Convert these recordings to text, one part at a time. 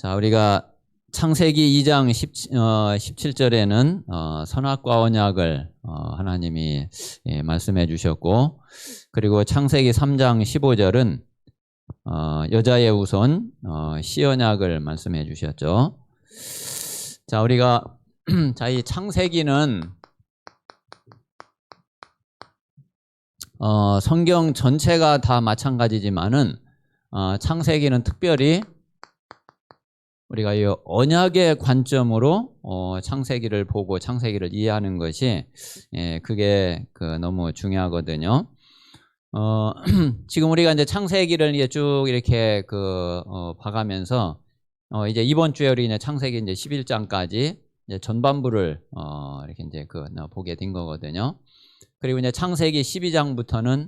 자, 우리가 창세기 2장 17절에는 선악과 언약을 하나님이 말씀해 주셨고, 그리고 창세기 3장 15절은 여자의 후손 시언약을 말씀해 주셨죠. 자, 우리가 자, 이 창세기는 성경 전체가 다 마찬가지지만은 창세기는 특별히 우리가 이 언약의 관점으로 창세기를 보고 창세기를 이해하는 것이 그게 너무 중요하거든요. 지금 우리가 이제 창세기를 이제 쭉 이렇게 봐가면서 이제 이번 주에 우리 이제 창세기 이제 11장까지 이제 전반부를 이렇게 이제 보게 된 거거든요. 그리고 이제 창세기 12장부터는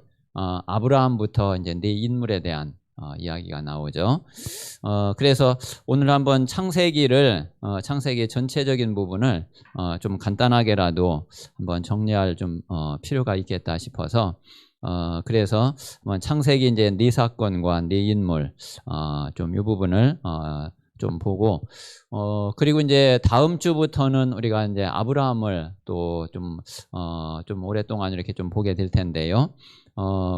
아브라함부터 이제 네 인물에 대한 이야기가 나오죠. 그래서 오늘 한번 창세기를 창세기 전체적인 부분을 좀 간단하게라도 한번 정리할 좀 필요가 있겠다 싶어서 그래서 창세기 이제 네 사건과 네 인물 좀 이 부분을 좀 보고 그리고 이제 다음 주부터는 우리가 이제 아브라함을 또 좀 오랫동안 이렇게 좀 보게 될 텐데요.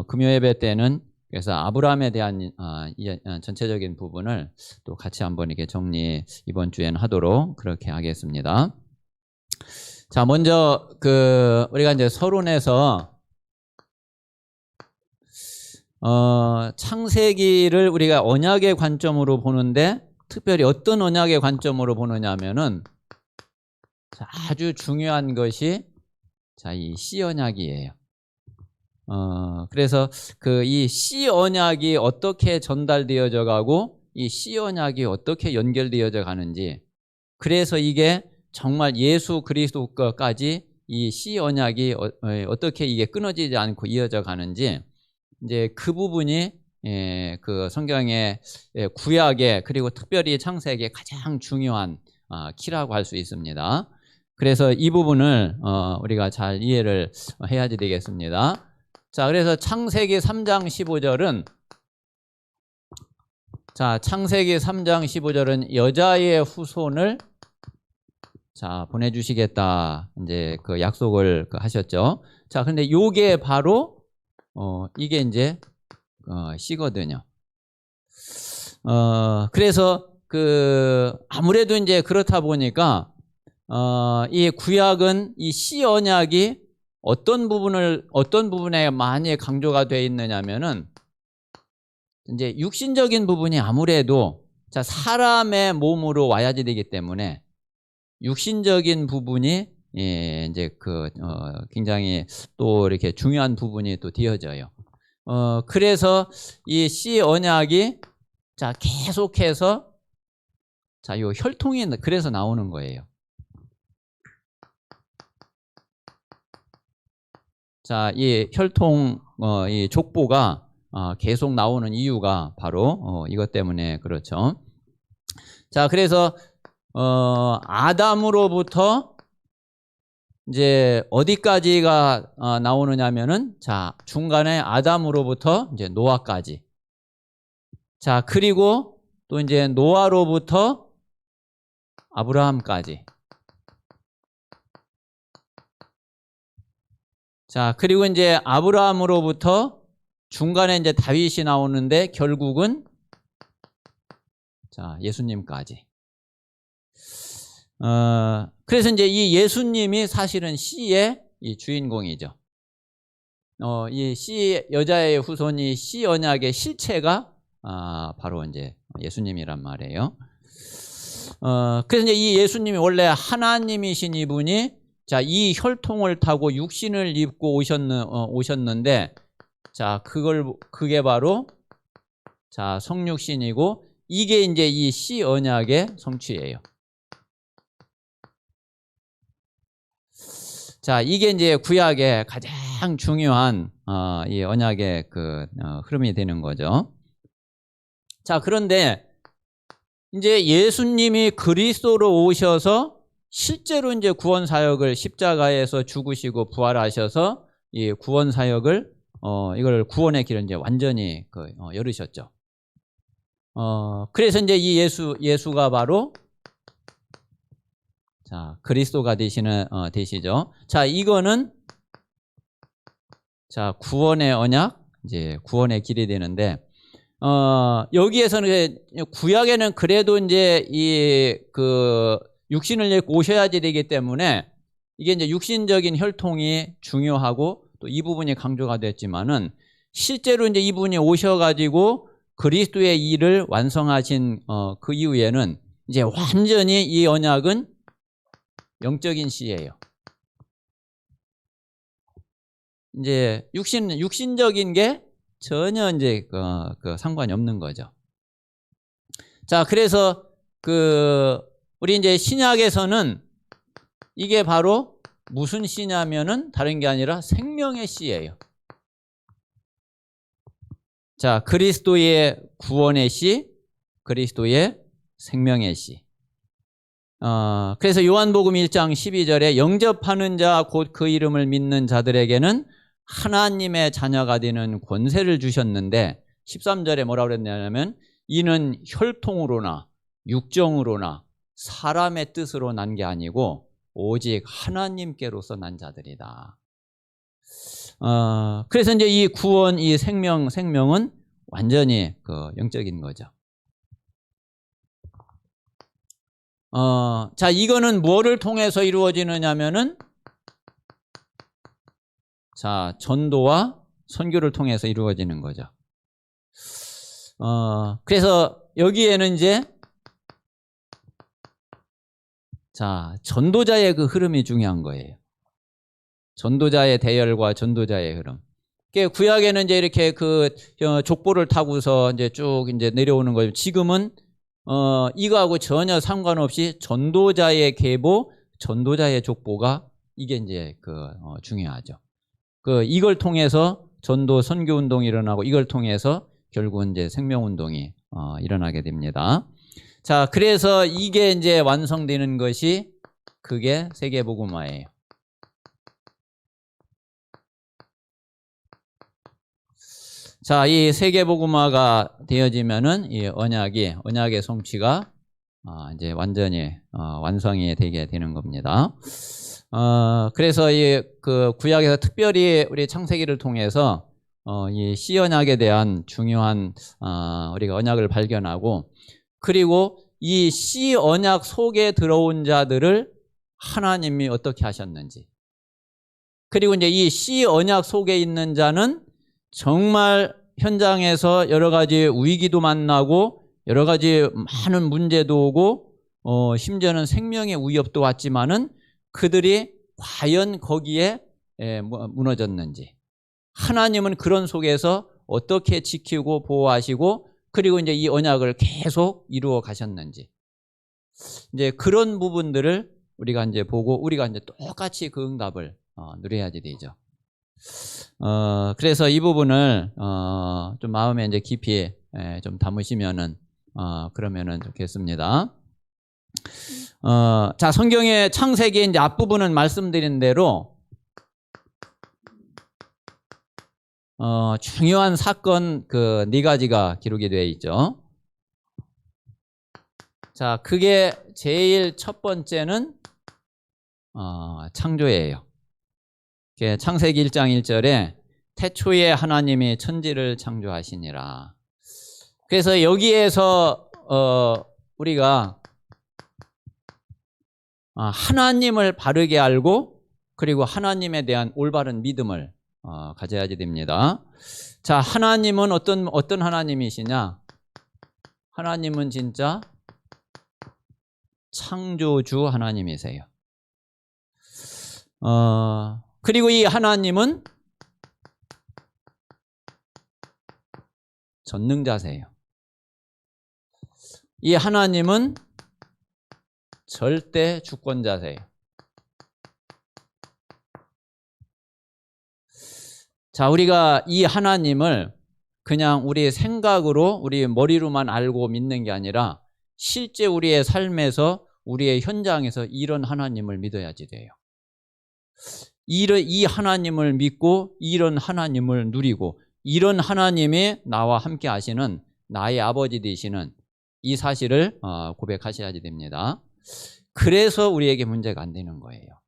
금요 예배 때는 그래서 아브라함에 대한 전체적인 부분을 또 같이 한번 이렇게 정리 이번 주에는 하도록 그렇게 하겠습니다. 자, 먼저 우리가 이제 서론에서 창세기를 우리가 언약의 관점으로 보는데 특별히 어떤 언약의 관점으로 보느냐면은 아주 중요한 것이 이 시언약이에요. 그래서 이 시언약이 어떻게 전달되어져 가고 이 시언약이 어떻게 연결되어져 가는지, 그래서 이게 정말 예수 그리스도까지 이 시언약이 어떻게 이게 끊어지지 않고 이어져 가는지, 이제 그 부분이 성경의 구약에 그리고 특별히 창세기에 가장 중요한 키라고 할 수 있습니다. 그래서 이 부분을 우리가 잘 이해를 해야지 되겠습니다. 자, 그래서 창세기 3장 15절은 창세기 3장 15절은 여자의 후손을 보내주시겠다 이제 그 약속을 하셨죠. 자, 근데 요게 바로 이게 이제 시거든요. 그래서 아무래도 이제 그렇다 보니까 이 구약은 이 시 언약이 어떤 부분에 많이 강조가 되어 있느냐면은 이제 육신적인 부분이 아무래도 사람의 몸으로 와야지 되기 때문에 육신적인 부분이 이제 굉장히 또 이렇게 중요한 부분이 또 되어져요. 그래서 이 시 언약이 계속해서 요 혈통이 그래서 나오는 거예요. 이 혈통 이 족보가 계속 나오는 이유가 바로 이것 때문에 그렇죠. 자, 그래서 아담으로부터 이제 어디까지가 나오느냐면은 중간에 아담으로부터 이제 노아까지. 자, 그리고 또 이제 노아로부터 아브라함까지. 자, 그리고 이제 아브라함으로부터 중간에 이제 다윗이 나오는데 결국은 예수님까지. 그래서 이제 이 예수님이 사실은 시의 이 주인공이죠. 이 여자의 후손이 시 언약의 실체가 바로 이제 예수님이란 말이에요. 그래서 이제 이 예수님이 원래 하나님이신 이분이 이 혈통을 타고 육신을 입고 오셨는데 그게 바로 성육신이고, 이게 이제 이 시 언약의 성취예요. 이게 이제 구약의 가장 중요한 이 언약의 흐름이 되는 거죠. 그런데 이제 예수님이 그리스도로 오셔서 실제로 이제 구원 사역을 십자가에서 죽으시고 부활하셔서 이 구원 사역을 이걸 구원의 길을 이제 완전히 열으셨죠. 그래서 이제 이 예수가 바로 자, 그리스도가 되시죠. 자, 이거는 자, 구원의 언약, 이제 구원의 길이 되는데, 여기에서는 구약에는 그래도 이제 육신을 입고 오셔야지 되기 때문에 이게 이제 육신적인 혈통이 중요하고 또 이 부분이 강조가 됐지만은 실제로 이제 이분이 오셔가지고 그리스도의 일을 완성하신 그 이후에는 이제 완전히 이 언약은 영적인 시예요. 이제 육신적인 게 전혀 이제 상관이 없는 거죠. 자, 그래서 우리 이제 신약에서는 이게 바로 무슨 시냐면은 다른 게 아니라 생명의 시예요. 자, 그리스도의 구원의 시, 그리스도의 생명의 시. 그래서 요한복음 1장 12절에 영접하는 자 곧 그 이름을 믿는 자들에게는 하나님의 자녀가 되는 권세를 주셨는데 13절에 뭐라고 그랬냐면 이는 혈통으로나 육정으로나 사람의 뜻으로 난 게 아니고 오직 하나님께로서 난 자들이다. 그래서 이제 이 구원, 이 생명은 완전히 영적인 거죠. 자, 이거는 뭐를 통해서 이루어지느냐면은 자, 전도와 선교를 통해서 이루어지는 거죠. 그래서 여기에는 이제 자, 전도자의 그 흐름이 중요한 거예요. 전도자의 대열과 전도자의 흐름. 구약에는 이제 이렇게 족보를 타고서 이제 쭉 이제 내려오는 거예요. 지금은 이거하고 전혀 상관없이 전도자의 계보, 전도자의 족보가 이게 이제 중요하죠. 이걸 통해서 전도 선교 운동이 일어나고 이걸 통해서 결국은 이제 생명 운동이 일어나게 됩니다. 자, 그래서 이게 이제 완성되는 것이 그게 세계복음화예요. 자, 이 세계복음화가 되어지면은 이 언약의 성취가 이제 완전히 완성이 되게 되는 겁니다. 그래서 이 구약에서 특별히 우리 창세기를 통해서 이 시언약에 대한 중요한 우리가 언약을 발견하고 그리고 이 시언약 속에 들어온 자들을 하나님이 어떻게 하셨는지 그리고 이제 이 시언약 속에 있는 자는 정말 현장에서 여러 가지 위기도 만나고 여러 가지 많은 문제도 오고 심지어는 생명의 위협도 왔지만은 그들이 과연 거기에 무너졌는지 하나님은 그런 속에서 어떻게 지키고 보호하시고 그리고 이제 이 언약을 계속 이루어 가셨는지 이제 그런 부분들을 우리가 이제 보고 우리가 이제 똑같이 그 응답을 누려야지 되죠. 그래서 이 부분을 좀 마음에 이제 깊이 좀 담으시면은 그러면은 좋겠습니다. 자, 성경의 창세기 이제 앞부분은 말씀드린 대로 중요한 사건 네 가지가 기록이 되어 있죠. 자, 그게 제일 첫 번째는 창조예요. 창세기 1장 1절에 태초에 하나님이 천지를 창조하시니라. 그래서 여기에서 우리가 하나님을 바르게 알고 그리고 하나님에 대한 올바른 믿음을 가져야지 됩니다. 자, 하나님은 어떤 하나님이시냐? 하나님은 진짜 창조주 하나님이세요. 그리고 이 하나님은 전능자세요. 이 하나님은 절대 주권자세요. 자, 우리가 이 하나님을 그냥 우리의 생각으로 우리 머리로만 알고 믿는 게 아니라 실제 우리의 삶에서 우리의 현장에서 이런 하나님을 믿어야지 돼요. 이 하나님을 믿고 이런 하나님을 누리고 이런 하나님이 나와 함께 하시는 나의 아버지 되시는 이 사실을 고백하셔야지 됩니다. 그래서 우리에게 문제가 안 되는 거예요.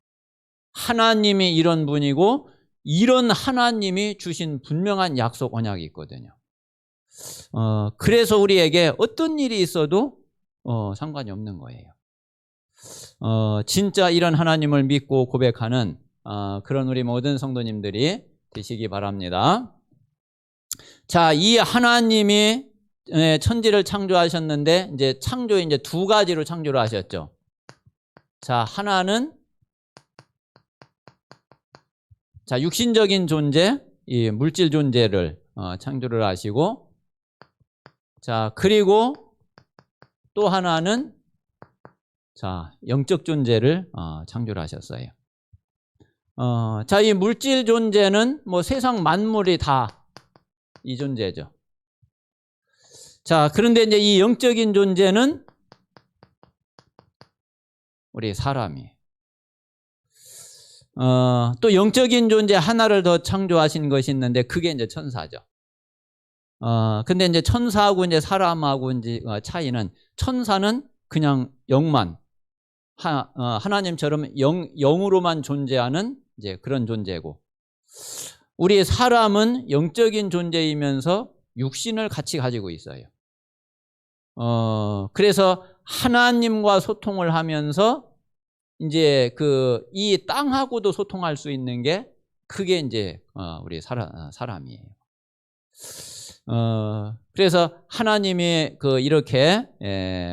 하나님이 이런 분이고 이런 하나님이 주신 분명한 약속 언약이 있거든요. 그래서 우리에게 어떤 일이 있어도 상관이 없는 거예요. 진짜 이런 하나님을 믿고 고백하는 그런 우리 모든 성도님들이 되시기 바랍니다. 자, 이 하나님이 천지를 창조하셨는데 이제 창조에 이제 두 가지로 창조를 하셨죠. 자, 하나는 자, 육신적인 존재, 이 물질 존재를 창조를 하시고, 자, 그리고 또 하나는 자, 영적 존재를 창조를 하셨어요. 자, 이 물질 존재는 뭐 세상 만물이 다 이 존재죠. 자, 그런데 이제 이 영적인 존재는 우리 사람이. 또 영적인 존재 하나를 더 창조하신 것이 있는데 그게 이제 천사죠. 근데 이제 천사하고 이제 사람하고 이제 차이는 천사는 그냥 영만 하나님처럼 영으로만 존재하는 이제 그런 존재고, 우리 사람은 영적인 존재이면서 육신을 같이 가지고 있어요. 그래서 하나님과 소통을 하면서 이제 이 땅하고도 소통할 수 있는 게 그게 이제 우리 사람이에요. 그래서 하나님이 이렇게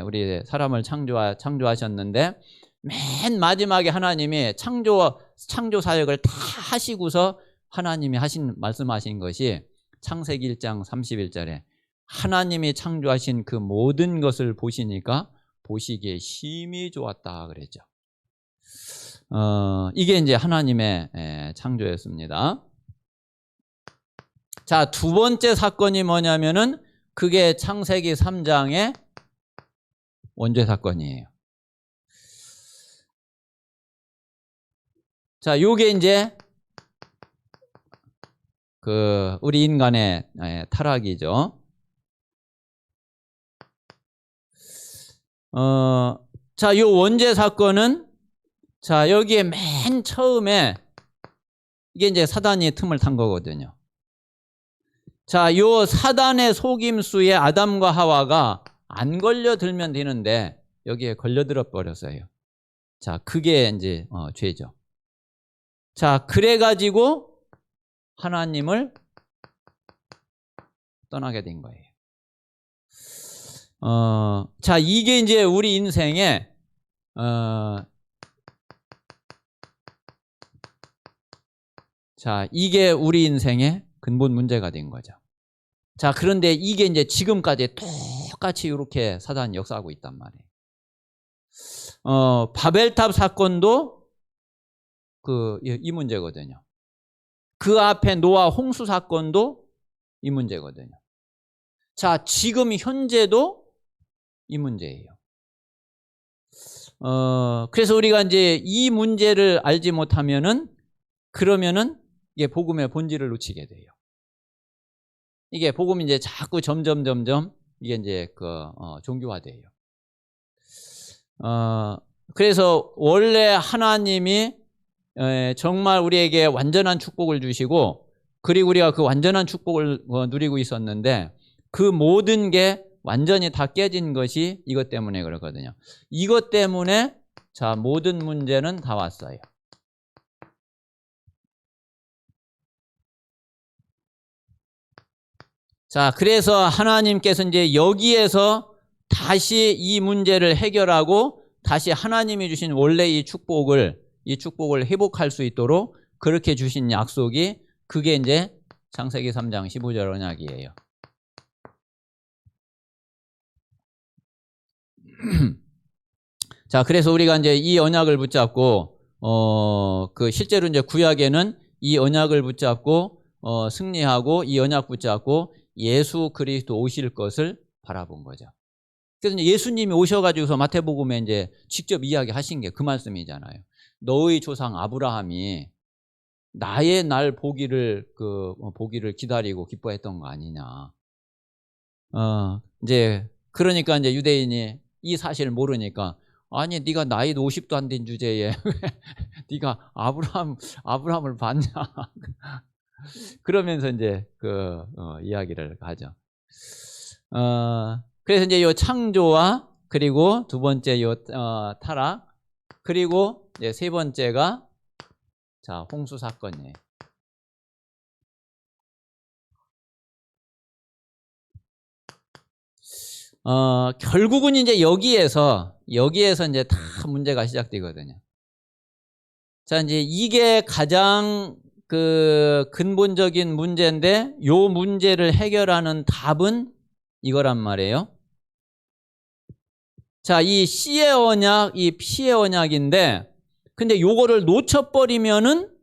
우리 사람을 창조하셨는데 맨 마지막에 하나님이 창조 사역을 다 하시고서 하나님이 말씀하신 것이 창세기 1장 31절에 하나님이 창조하신 그 모든 것을 보시니까 보시기에 심히 좋았다 그랬죠. 이게 이제 하나님의 창조였습니다. 자, 두 번째 사건이 뭐냐면은 그게 창세기 3장의 원죄 사건이에요. 자, 요게 이제 우리 인간의 타락이죠. 자, 요 원죄 사건은 자, 여기에 맨 처음에 이게 이제 사단이 틈을 탄 거거든요. 자, 요 사단의 속임수에 아담과 하와가 안 걸려들면 되는데 여기에 걸려들어 버렸어요. 자, 그게 이제 죄죠. 자, 그래가지고 하나님을 떠나게 된 거예요. 자, 이게 이제 우리 인생에 자, 이게 우리 인생의 근본 문제가 된 거죠. 자, 그런데 이게 이제 지금까지 똑같이 이렇게 사단이 역사하고 있단 말이에요. 바벨탑 사건도 이 문제거든요. 그 앞에 노아 홍수 사건도 이 문제거든요. 자, 지금 현재도 이 문제예요. 그래서 우리가 이제 이 문제를 알지 못하면은 그러면은 이게 복음의 본질을 놓치게 돼요. 이게 복음이 이제 자꾸 점점 이게 이제 종교화돼요. 그래서 원래 하나님이 정말 우리에게 완전한 축복을 주시고, 그리고 우리가 그 완전한 축복을 누리고 있었는데 그 모든 게 완전히 다 깨진 것이 이것 때문에 그렇거든요. 이것 때문에 자, 모든 문제는 다 왔어요. 자, 그래서 하나님께서 이제 여기에서 다시 이 문제를 해결하고 다시 하나님이 주신 원래 이 축복을 회복할 수 있도록 그렇게 주신 약속이 그게 이제 창세기 3장 15절 언약이에요. 자, 그래서 우리가 이제 이 언약을 붙잡고 실제로 이제 구약에는 이 언약을 붙잡고 승리하고 이 언약 붙잡고 예수 그리스도 오실 것을 바라본 거죠. 그래서 이제 예수님이 오셔가지고서 마태복음에 이제 직접 이야기하신 게 그 말씀이잖아요. 너의 조상 아브라함이 나의 날 보기를 기다리고 기뻐했던 거 아니냐. 이제 그러니까 이제 유대인이 이 사실을 모르니까 아니 네가 나이도 50도 안 된 주제에 네가 아브라함을 봤냐? 그러면서 이제 이야기를 하죠. 그래서 이제 요 창조와 그리고 두 번째 요 타락 그리고 이제 세 번째가 자 홍수 사건이에요. 결국은 이제 여기에서 이제 다 문제가 시작되거든요. 자, 이제 이게 가장 근본적인 문제인데 요 문제를 해결하는 답은 이거란 말이에요. 자, 이 C의 언약, 이 P의 언약인데 근데 요거를 놓쳐버리면은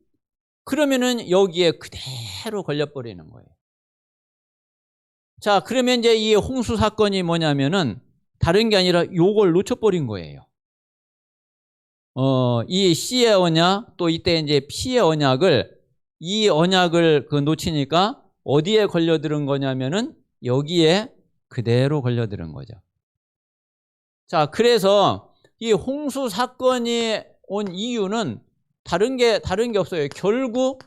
그러면은 여기에 그대로 걸려버리는 거예요. 자, 그러면 이제 이 홍수 사건이 뭐냐면은 다른 게 아니라 요걸 놓쳐버린 거예요. 이 C의 언약 또 이때 이제 P의 언약을 이 언약을 놓치니까 어디에 걸려드는 거냐면은 여기에 그대로 걸려드는 거죠. 자, 그래서 이 홍수 사건이 온 이유는 다른 게 없어요. 결국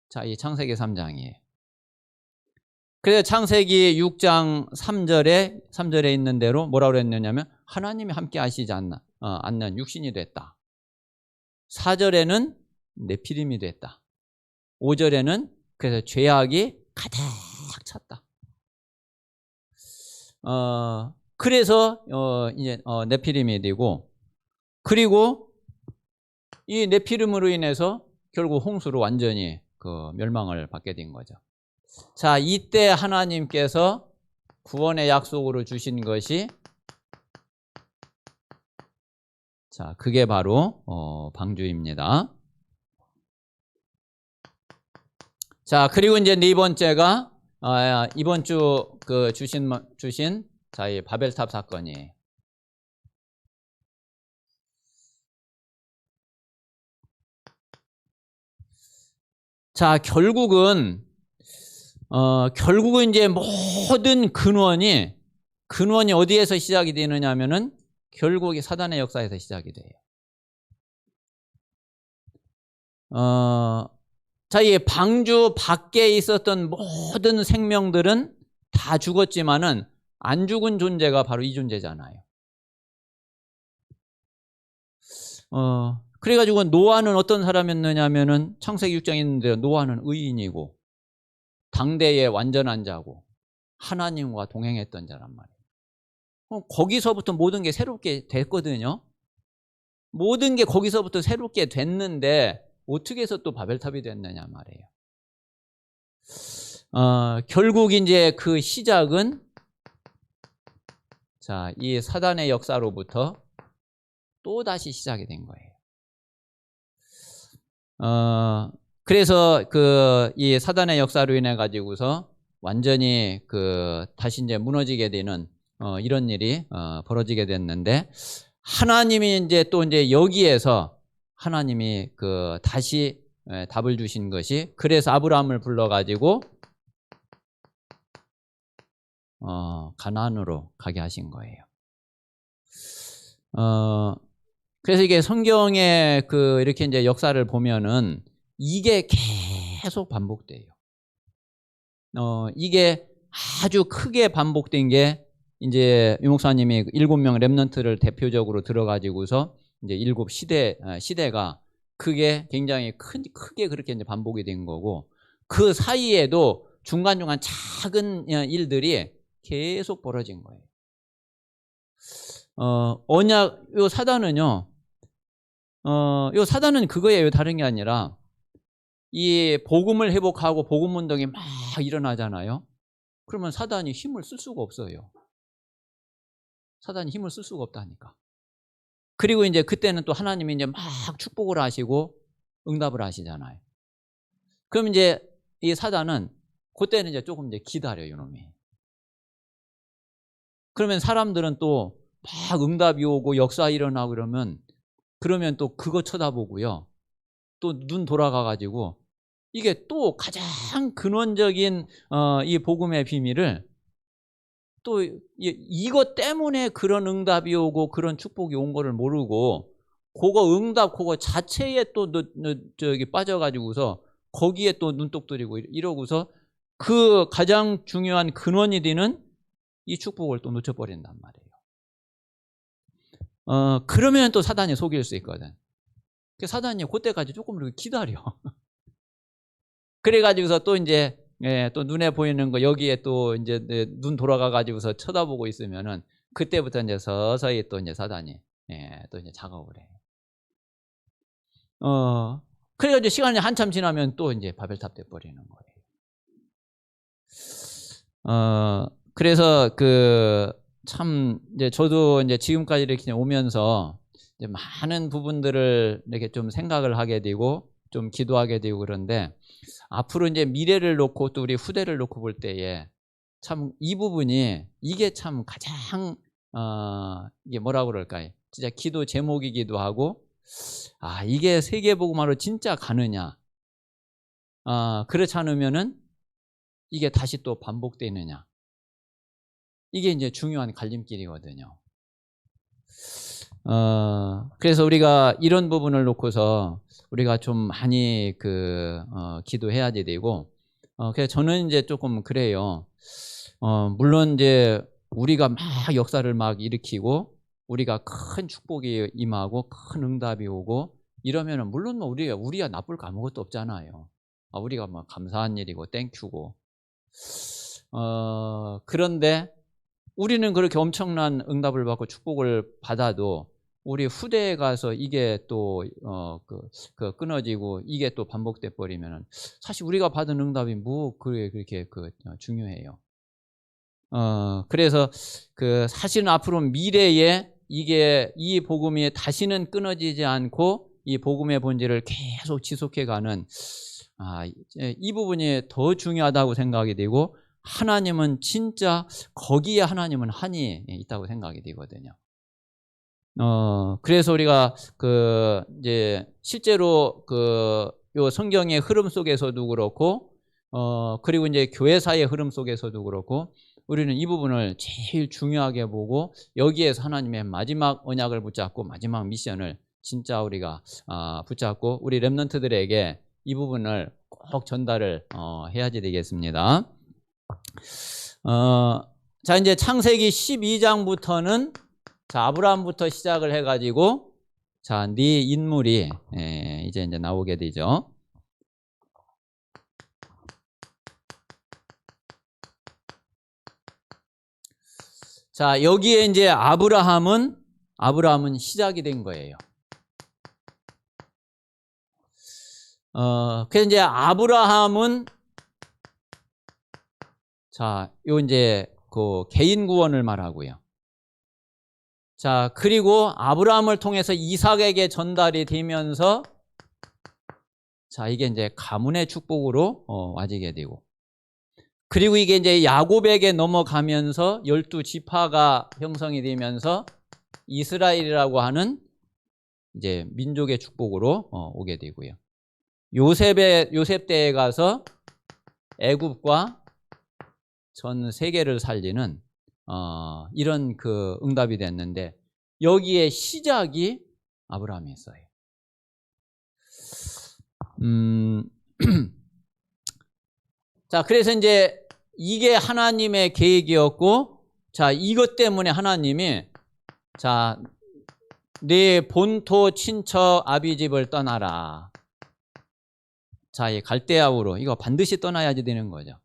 자, 이 창세기 3장이에요. 그래서 창세기 6장 3절에 있는 대로 뭐라고 그랬느냐면 하나님이 함께 하시지 않는 육신이 됐다. 4절에는 네피림이 됐다. 5절에는 그래서 죄악이 가득 찼다. 그래서 이제 네피림이 되고 그리고 이 네피림으로 인해서 결국 홍수로 완전히 멸망을 받게 된 거죠. 자, 이때 하나님께서 구원의 약속으로 주신 것이 자, 그게 바로 방주입니다. 자, 그리고 이제 네 번째가 이번 주 주신 자, 이 바벨탑 사건이에요. 자, 결국은 이제 모든 근원이 어디에서 시작이 되느냐 하면은 결국이 사단의 역사에서 시작이 돼요. 자, 이 방주 밖에 있었던 모든 생명들은 다 죽었지만은 안 죽은 존재가 바로 이 존재잖아요. 그래가지고 노아는 어떤 사람이었느냐 하면은 창세기 6장에 있는데 노아는 의인이고 당대의 완전한 자고 하나님과 동행했던 자란 말이에요. 거기서부터 모든 게 새롭게 됐거든요. 모든 게 거기서부터 새롭게 됐는데 어떻게 해서 또 바벨탑이 됐느냐 말이에요. 결국 이제 그 시작은 자, 이 사단의 역사로부터 또 다시 시작이 된 거예요. 그래서 이 사단의 역사로 인해 가지고서 완전히 다시 이제 무너지게 되는 이런 일이 벌어지게 됐는데 하나님이 이제 또 이제 여기에서 하나님이 다시 답을 주신 것이 그래서 아브라함을 불러 가지고 가나안으로 가게 하신 거예요. 그래서 이게 성경의 이렇게 이제 역사를 보면은 이게 계속 반복돼요. 이게 아주 크게 반복된 게 이제 유 목사님이 7명 렘넌트를 대표적으로 들어가지고서 이제 7시대가 크게 굉장히 크게 그렇게 이제 반복이 된 거고 그 사이에도 중간중간 작은 일들이 계속 벌어진 거예요. 요 사단은요, 요 사단은 그거예요. 다른 게 아니라 이 복음을 회복하고 복음 운동이 막 일어나잖아요. 그러면 사단이 힘을 쓸 수가 없어요. 사단이 힘을 쓸 수가 없다니까. 그리고 이제 그때는 또 하나님이 이제 막 축복을 하시고 응답을 하시잖아요. 그럼 이제 이 사단은 그때는 이제 조금 이제 기다려요, 이놈이. 그러면 사람들은 또 막 응답이 오고 역사 일어나고 그러면 또 그거 쳐다보고요. 또 눈 돌아가 가지고 이게 또 가장 근원적인 이 복음의 비밀을 또 이것 때문에 그런 응답이 오고 그런 축복이 온 거를 모르고 그거 응답 그거 자체에 또 저기 빠져가지고서 거기에 또 눈독 들이고 이러고서 그 가장 중요한 근원이 되는 이 축복을 또 놓쳐버린단 말이에요. 그러면 또 사단이 속일 수 있거든. 사단이 그때까지 조금 이렇게 기다려. 그래가지고서 또 이제 또 눈에 보이는 거 여기에 또 이제 눈 돌아가가지고서 쳐다보고 있으면은 그때부터 이제 서서히 또 이제 사단이 또 이제 작업을 해. 그래가지고 시간이 한참 지나면 또 이제 바벨탑 돼 버리는 거예요. 그래서 참 이제 저도 이제 지금까지 이렇게 오면서 이제 많은 부분들을 이렇게 좀 생각을 하게 되고 좀 기도하게 되고 그런데 앞으로 이제 미래를 놓고 또 우리 후대를 놓고 볼 때에 참 이 부분이 이게 참 가장 이게 뭐라고 그럴까요? 진짜 기도 제목이기도 하고 이게 세계복음화로 진짜 가느냐? 그렇지 않으면은 이게 다시 또 반복되느냐? 이게 이제 중요한 갈림길이거든요. 그래서 우리가 이런 부분을 놓고서 우리가 좀 많이 기도해야 되고, 그래서 저는 이제 조금 그래요. 물론 이제 우리가 막 역사를 막 일으키고, 우리가 큰 축복이 임하고, 큰 응답이 오고, 이러면은 물론 뭐 우리가 나쁠 거 아무것도 없잖아요. 우리가 뭐 감사한 일이고, 땡큐고. 그런데 우리는 그렇게 엄청난 응답을 받고 축복을 받아도 우리 후대에 가서 이게 또 끊어지고 이게 또 반복돼 버리면은 사실 우리가 받은 응답이 뭐 그렇게 중요해요. 그래서 사실은 앞으로 미래에 이 복음이 다시는 끊어지지 않고 이 복음의 본질을 계속 지속해가는 이 부분이 더 중요하다고 생각이 되고 하나님은 진짜 거기에 하나님은 한이 있다고 생각이 되거든요. 그래서 우리가 이제 실제로 요 성경의 흐름 속에서도 그렇고 그리고 이제 교회사의 흐름 속에서도 그렇고 우리는 이 부분을 제일 중요하게 보고 여기에서 하나님의 마지막 언약을 붙잡고 마지막 미션을 진짜 우리가 붙잡고 우리 렘넌트들에게 이 부분을 꼭 전달을 해야지 되겠습니다. 자 이제 창세기 12장부터는 자 아브라함부터 시작을 해가지고 자 네 인물이 이제 나오게 되죠. 자 여기에 이제 아브라함은 시작이 된 거예요. 그래서 이제 아브라함은 자, 요 이제 개인 구원을 말하고요. 자, 그리고 아브라함을 통해서 이삭에게 전달이 되면서 자, 이게 이제 가문의 축복으로 와지게 되고. 그리고 이게 이제 야곱에게 넘어가면서 12지파가 형성이 되면서 이스라엘이라고 하는 이제 민족의 축복으로 오게 되고요. 요셉 때에 가서 애굽과 전 세계를 살리는 이런 응답이 됐는데 여기에 시작이 아브라함이었어요. 자, 그래서 이제 이게 하나님의 계획이었고, 자, 이것 때문에 하나님이 자, 내 본토 친척 아비집을 떠나라. 자, 이 갈대아우로 이거 반드시 떠나야지 되는 거죠.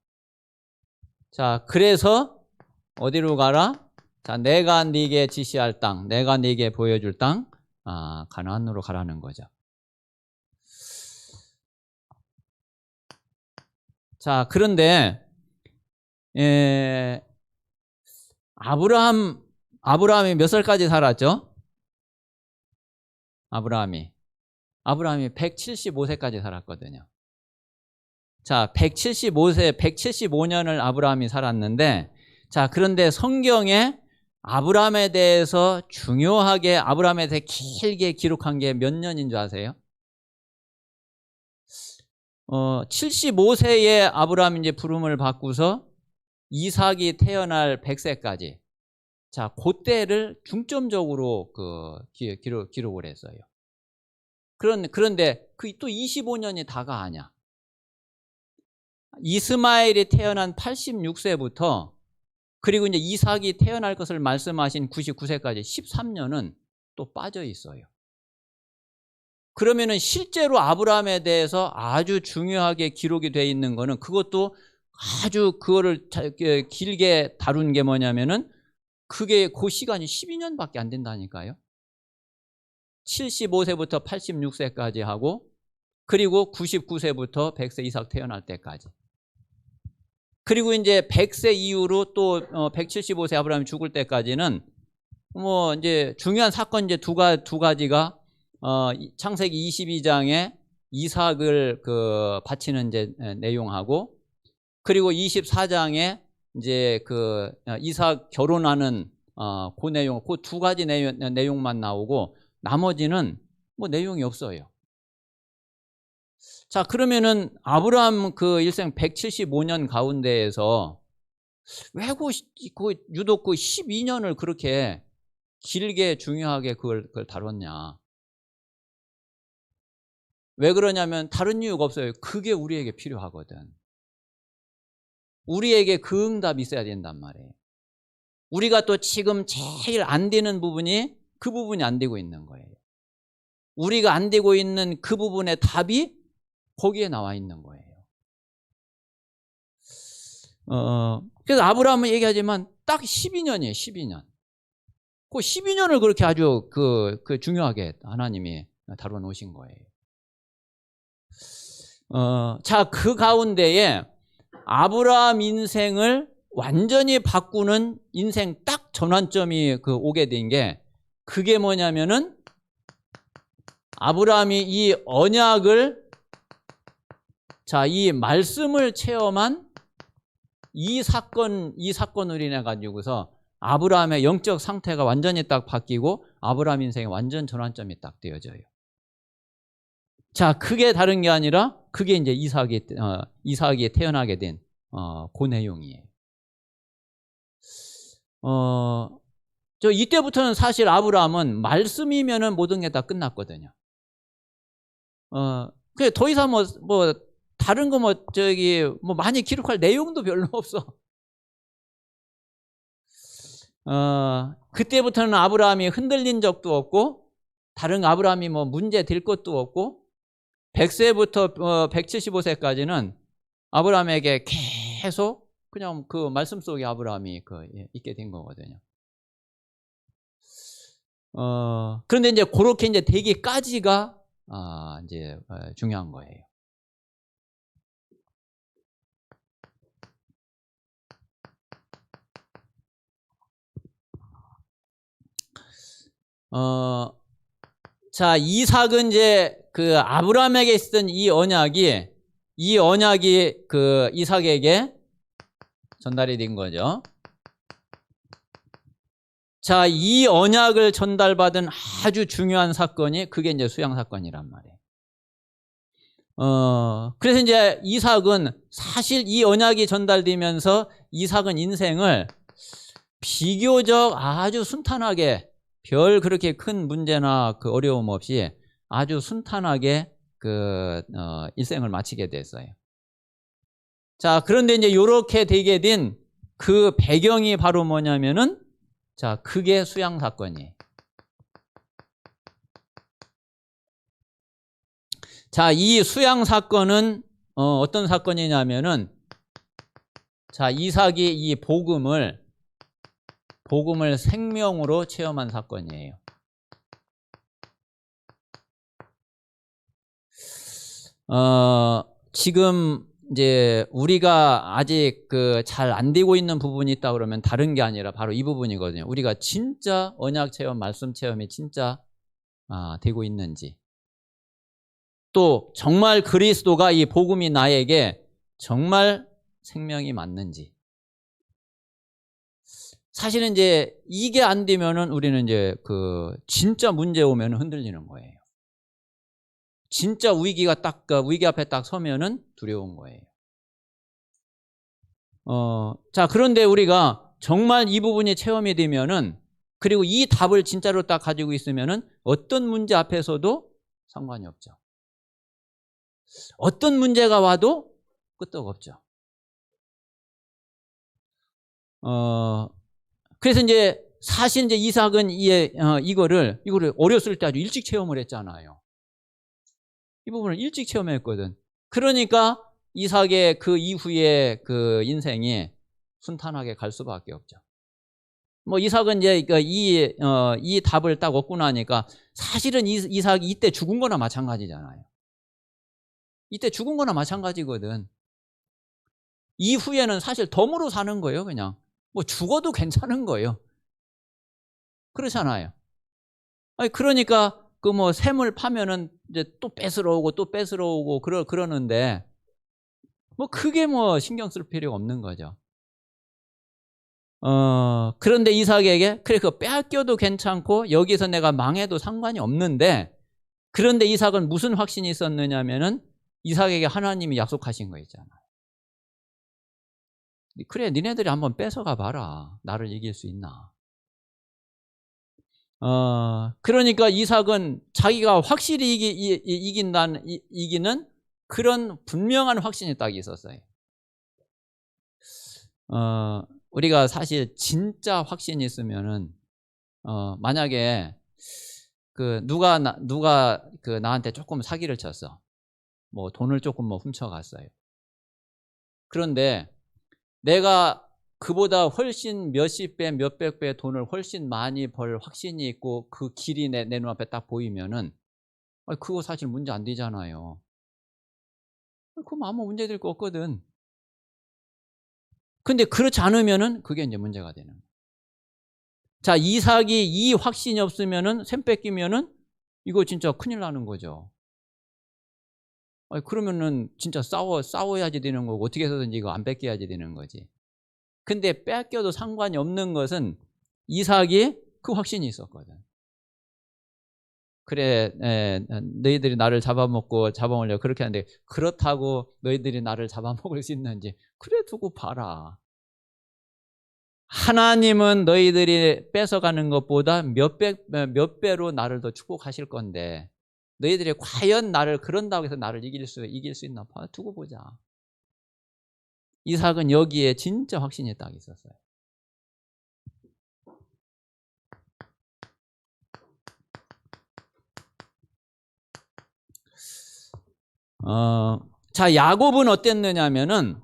자, 그래서 어디로 가라? 자, 내가 네게 지시할 땅, 내가 네게 보여줄 땅, 가나안으로 가라는 거죠. 자, 그런데 아브라함이 몇 살까지 살았죠? 아브라함이 175세까지 살았거든요. 자, 175년을 아브라함이 살았는데, 자, 그런데 성경에 아브라함에 대해서 중요하게 아브라함에 대해 길게 기록한 게 몇 년인 줄 아세요? 75세에 아브라함이 이제 부름을 받고서 이삭이 태어날 100세까지. 자, 그때를 중점적으로 기록을 했어요. 그런데 그 또 25년이 다가 아니야. 이스마엘이 태어난 86세부터 그리고 이제 이삭이 태어날 것을 말씀하신 99세까지 13년은 또 빠져 있어요. 그러면은 실제로 아브라함에 대해서 아주 중요하게 기록이 되어 있는 거는 그것도 아주 그거를 길게 다룬 게 뭐냐면은 그게 그 시간이 12년밖에 안 된다니까요. 75세부터 86세까지 하고 그리고 99세부터 100세 이삭 태어날 때까지. 그리고 이제 100세 이후로 또 175세 아브라함이 죽을 때까지는 뭐 이제 중요한 사건 이제 두 가지가 창세기 22장에 이삭을 바치는 이제 내용하고 그리고 24장에 이제 이삭 결혼하는 그 내용, 그 두 가지 내용만 나오고 나머지는 뭐 내용이 없어요. 자, 그러면은 아브라함 그 일생 175년 가운데에서 왜 유독 12년을 그렇게 길게 중요하게 그걸 다뤘냐? 왜 그러냐면 다른 이유가 없어요. 그게 우리에게 필요하거든. 우리에게 그 응답이 있어야 된단 말이에요. 우리가 또 지금 제일 안 되는 부분이 그 부분이 안 되고 있는 거예요. 우리가 안 되고 있는 그 부분의 답이 거기에 나와 있는 거예요. 그래서 아브라함은 얘기하지만 딱 12년이에요. 12년. 그 12년을 그렇게 아주 중요하게 하나님이 다뤄 놓으신 거예요. 자, 그 가운데에 아브라함 인생을 완전히 바꾸는 인생 딱 전환점이 오게 된 게 그게 뭐냐면은 아브라함이 이 언약을 이 말씀을 체험한 이 사건으로 인해 가지고서 아브라함의 영적 상태가 완전히 딱 바뀌고 아브라함 인생의 완전 전환점이 딱 되어져요. 자, 그게 다른 게 아니라 그게 이제 이삭이 태어나게 된 그 내용이에요. 이때부터는 사실 아브라함은 말씀이면은 모든 게 다 끝났거든요. 그래 더 이상 뭐 다른 거 많이 기록할 내용도 별로 없어. 그때부터는 아브라함이 흔들린 적도 없고 다른 아브라함이 뭐 문제 될 것도 없고 100세부터 175세까지는 아브라함에게 계속 그냥 그 말씀 속에 아브라함이 있게 된 거거든요. 그런데 이제 그렇게 이제 되기까지가 이제 중요한 거예요. 자, 이삭은 이제 아브라함에게 있었던 이 언약이 이삭에게 전달이 된 거죠. 자, 이 언약을 전달받은 아주 중요한 사건이 그게 이제 수양 사건이란 말이에요. 그래서 이제 이삭은 사실 이 언약이 전달되면서 이삭은 인생을 비교적 아주 순탄하게 별 그렇게 큰 문제나 어려움 없이 아주 순탄하게 일생을 마치게 됐어요. 자, 그런데 이제 이렇게 되게 된 그 배경이 바로 뭐냐면은 자, 그게 수양 사건이에요. 자, 이 수양 사건은 어떤 사건이냐면은 자, 이삭이 이 복음을 생명으로 체험한 사건이에요. 지금 이제 우리가 아직 잘 안 되고 있는 부분이 있다 그러면 다른 게 아니라 바로 이 부분이거든요. 우리가 진짜 언약 체험, 말씀 체험이 진짜 되고 있는지, 또 정말 그리스도가 이 복음이 나에게 정말 생명이 맞는지. 사실은 이제 이게 안 되면은 우리는 이제 진짜 문제 오면 흔들리는 거예요. 진짜 위기가 딱 위기 앞에 딱 서면은 두려운 거예요. 자, 그런데 우리가 정말 이 부분이 체험이 되면은, 그리고 이 답을 진짜로 딱 가지고 있으면은 어떤 문제 앞에서도 상관이 없죠. 어떤 문제가 와도 끄떡없죠. 그래서 이제 사실 이제 이삭은 이거를 어렸을 때 아주 일찍 체험을 했잖아요. 이 부분을 일찍 체험했거든. 그러니까 이삭의 그 이후에 그 인생이 순탄하게 갈 수밖에 없죠. 뭐 이삭은 이제 이 답을 딱 얻고 나니까 사실은 이삭이 이때 죽은 거나 마찬가지잖아요. 이때 죽은 거나 마찬가지거든. 이후에는 사실 덤으로 사는 거예요. 그냥 뭐 죽어도 괜찮은 거예요. 그렇잖아요. 아니 그러니까 그 뭐 샘을 파면은 이제 또 뺏으러 오고 또 뺏으러 오고 그러는데 뭐 크게 뭐 신경 쓸 필요가 없는 거죠. 그런데 이삭에게 그래 그거 빼앗겨도 괜찮고 여기서 내가 망해도 상관이 없는데, 그런데 이삭은 무슨 확신이 있었느냐면은 이삭에게 하나님이 약속하신 거 있잖아요. 그래 니네들이 한번 뺏어가 봐라. 나를 이길 수 있나. 그러니까 이삭은 자기가 확실히 이기는 그런 분명한 확신이 딱 있었어요. 우리가 사실 진짜 확신이 있으면은 만약에 그 누가 그 나한테 조금 사기를 쳤어. 뭐 돈을 조금 뭐 훔쳐갔어요. 그런데 내가 그보다 훨씬 몇십 배, 몇백 배 돈을 훨씬 많이 벌 확신이 있고 그 길이 내 눈앞에 딱 보이면은 그거 사실 문제 안 되잖아요. 그럼 아무 문제 될 거 없거든. 근데 그렇지 않으면은 그게 이제 문제가 되는 거예요. 자, 이삭이 이 확신이 없으면은 샘 뺏기면은 이거 진짜 큰일 나는 거죠. 그러면은 진짜 싸워야지 되는 거고 어떻게 해서든지 이거 안 뺏겨야지 되는 거지. 근데 뺏겨도 상관이 없는 것은 이삭이 그 확신이 있었거든. 그래, 너희들이 나를 잡아먹으려 그렇게 하는데 그렇다고 너희들이 나를 잡아먹을 수 있는지 그래 두고 봐라. 하나님은 너희들이 뺏어가는 것보다 몇 배로 나를 더 축복하실 건데 너희들이 과연 나를 그런다고 해서 나를 이길 수 있나 봐 두고 보자. 이삭은 여기에 진짜 확신이 딱 있었어요. 자, 야곱은 어땠느냐면은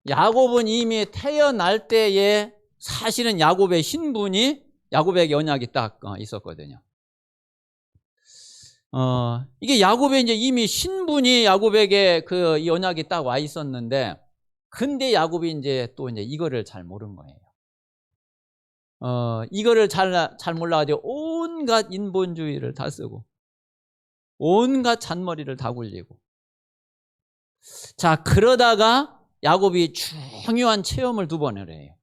야곱은 이미 태어날 때에 사실은 야곱의 신분이 야곱에게 언약이 딱 있었거든요. 이게 야곱의 이제 이미 신분이 야곱에게 그 이 언약이 딱 와 있었는데, 근데 야곱이 이제 또 이제 이거를 잘 모른 거예요. 이거를 잘 몰라가지고 온갖 인본주의를 다 쓰고 온갖 잔머리를 다 굴리고. 자, 그러다가 야곱이 중요한 체험을 2번을 해요.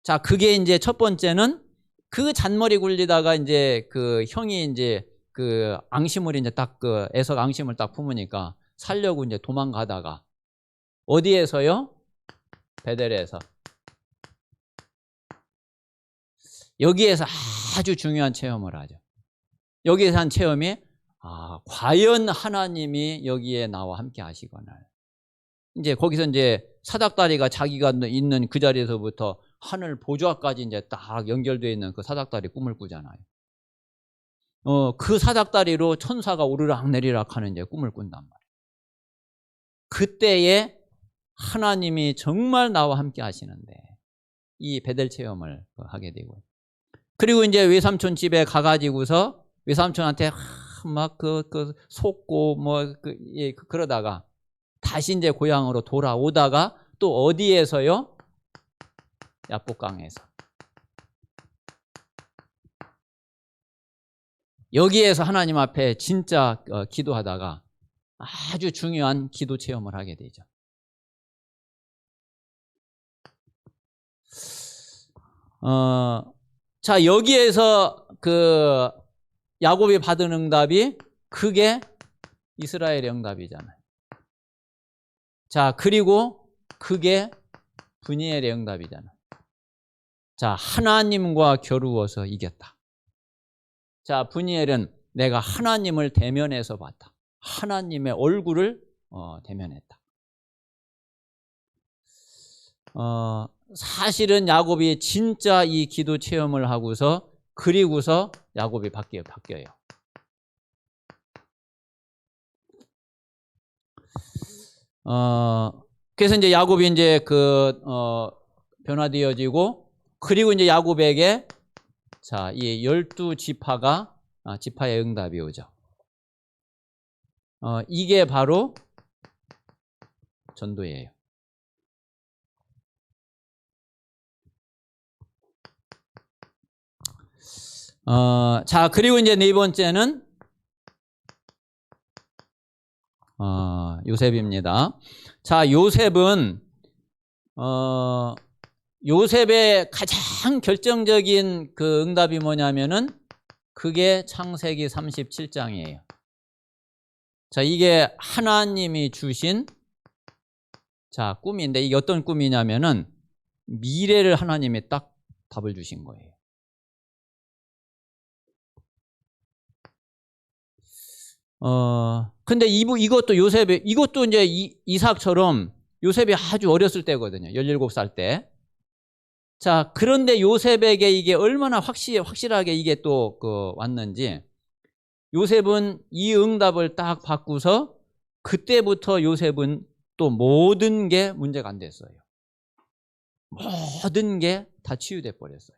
자, 그게 이제 첫 번째는 그 잔머리 굴리다가 이제 그 형이 이제 그 앙심을 이제 딱 그 에서 앙심을 딱 품으니까 살려고 이제 도망가다가 어디에서요? 베델에서. 여기에서 아주 중요한 체험을 하죠. 여기에서 한 체험이 과연 하나님이 여기에 나와 함께 하시거나. 이제 거기서 이제 사닥다리가 자기가 있는 그 자리에서부터 하늘 보좌까지 이제 딱 연결되어 있는 그 사닥다리 꿈을 꾸잖아요. 그 사닥다리로 천사가 오르락 내리락 하는 이제 꿈을 꾼단 말이에요. 그때에 하나님이 정말 나와 함께 하시는데 이 베델 체험을 하게 되고, 그리고 이제 외삼촌 집에 가가지고서 외삼촌한테 막 속고 뭐 그러다가 다시 이제 고향으로 돌아오다가 또 어디에서요? 야복강에서. 여기에서 하나님 앞에 진짜 기도하다가 아주 중요한 기도 체험을 하게 되죠. 자, 여기에서 그 야곱이 받은 응답이 그게 이스라엘의 응답이잖아요. 자, 그리고 그게 브니엘의 응답이잖아요. 자, 하나님과 겨루어서 이겼다. 자, 브니엘은 내가 하나님을 대면해서 봤다. 하나님의 얼굴을 대면했다. 사실은 야곱이 진짜 이 기도 체험을 하고서 그리고서 야곱이 바뀌어요. 그래서 이제 야곱이 이제 변화되어지고, 그리고 이제 야곱에게 자, 이 12지파가 지파의 응답이 오죠. 이게 바로 전도예요. 자, 그리고 이제 네 번째는 요셉입니다. 자, 요셉은 요셉의 가장 결정적인 그 응답이 뭐냐면은 그게 창세기 37장이에요. 자, 이게 하나님이 주신 자, 꿈인데 이게 어떤 꿈이냐면은 미래를 하나님이 딱 답을 주신 거예요. 근데 이것도 이것도 이제 이삭처럼 요셉이 아주 어렸을 때거든요. 17살 때. 자, 그런데 요셉에게 이게 얼마나 확실하게 이게 또 왔는지, 요셉은 이 응답을 딱 받고서 그때부터 요셉은 또 모든 게 문제가 안 됐어요. 모든 게 다 치유돼 버렸어요.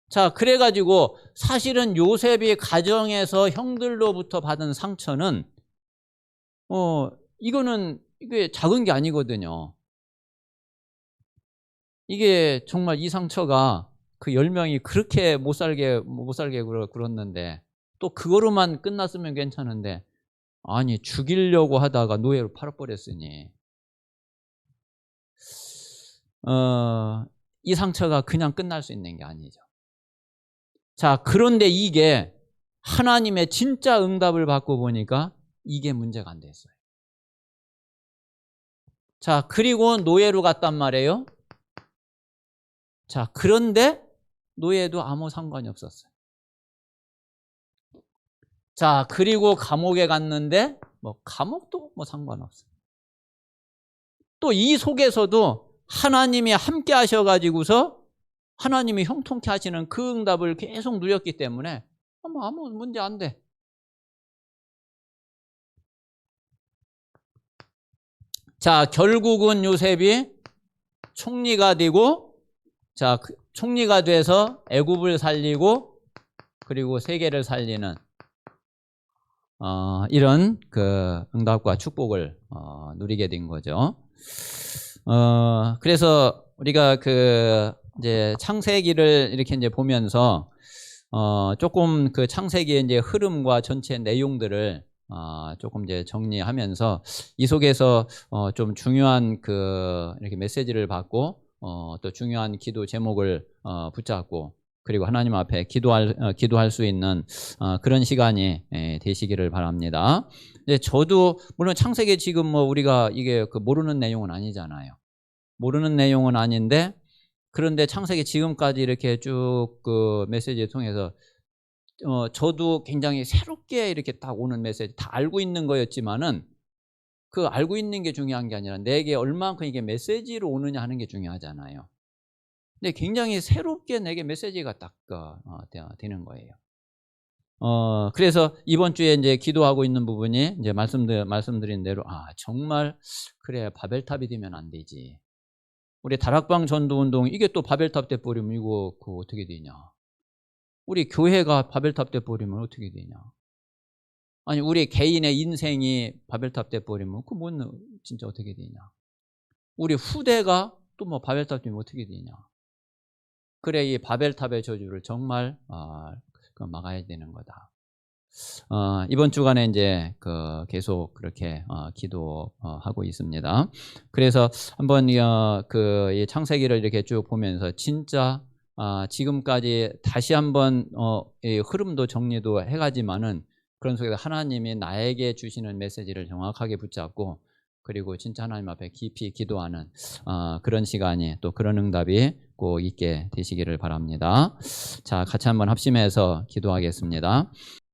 자, 그래가지고 사실은 요셉이 가정에서 형들로부터 받은 상처는 이게 작은 게 아니거든요. 이게 정말 이 상처가 그 10명이 그렇게 못 살게 굴었는데 또 그거로만 끝났으면 괜찮은데, 아니 죽이려고 하다가 노예로 팔아버렸으니 이 상처가 그냥 끝날 수 있는 게 아니죠. 자, 그런데 이게 하나님의 진짜 응답을 받고 보니까 이게 문제가 안 됐어요. 자, 그리고 노예로 갔단 말이에요. 자, 그런데 노예도 아무 상관이 없었어요. 자, 그리고 감옥에 갔는데 감옥도 상관없어요. 또 이 속에서도 하나님이 함께 하셔가지고서 하나님이 형통케 하시는 그 응답을 계속 누렸기 때문에 아무 문제 안 돼. 자, 결국은 요셉이 총리가 되고, 자, 총리가 돼서 애굽을 살리고 그리고 세계를 살리는 이런 그 응답과 축복을 누리게 된 거죠. 그래서 우리가 이제 창세기를 이렇게 이제 보면서 조금 그 창세기의 이제 흐름과 전체 내용들을 조금 이제 정리하면서 이 속에서 좀 중요한 이렇게 메시지를 받고 또 중요한 기도 제목을 붙잡고 그리고 하나님 앞에 기도할 수 있는 그런 시간이 되시기를 바랍니다. 저도 물론 창세기 지금 우리가 이게 모르는 내용은 아니잖아요. 모르는 내용은 아닌데, 그런데 창세기 지금까지 이렇게 쭉 메시지를 통해서 저도 굉장히 새롭게 이렇게 딱 오는 메시지, 다 알고 있는 거였지만은 그 알고 있는 게 중요한 게 아니라 내게 얼만큼 이게 메시지로 오느냐 하는 게 중요하잖아요. 근데 굉장히 새롭게 내게 메시지가 딱 되는 거예요. 그래서 이번 주에 이제 기도하고 있는 부분이 이제 말씀드린 대로 정말 그래, 바벨탑이 되면 안 되지. 우리 다락방 전도운동 이게 또 바벨탑 돼 버리면 이거 어떻게 되냐. 우리 교회가 바벨탑 돼 버리면 어떻게 되냐. 아니 우리 개인의 인생이 바벨탑 돼 버리면 진짜 어떻게 되냐. 우리 후대가 또 바벨탑 되면 어떻게 되냐. 그래, 이 바벨탑의 저주를 정말 막아야 되는 거다. 이번 주간에 이제 계속 그렇게 기도하고 있습니다. 그래서 한번 이 창세기를 이렇게 쭉 보면서 진짜 지금까지 다시 한번 이 흐름도 정리도 해가지만은 그런 속에서 하나님이 나에게 주시는 메시지를 정확하게 붙잡고 그리고 진짜 하나님 앞에 깊이 기도하는 그런 시간이 또 그런 응답이 꼭 있게 되시기를 바랍니다. 자, 같이 한번 합심해서 기도하겠습니다.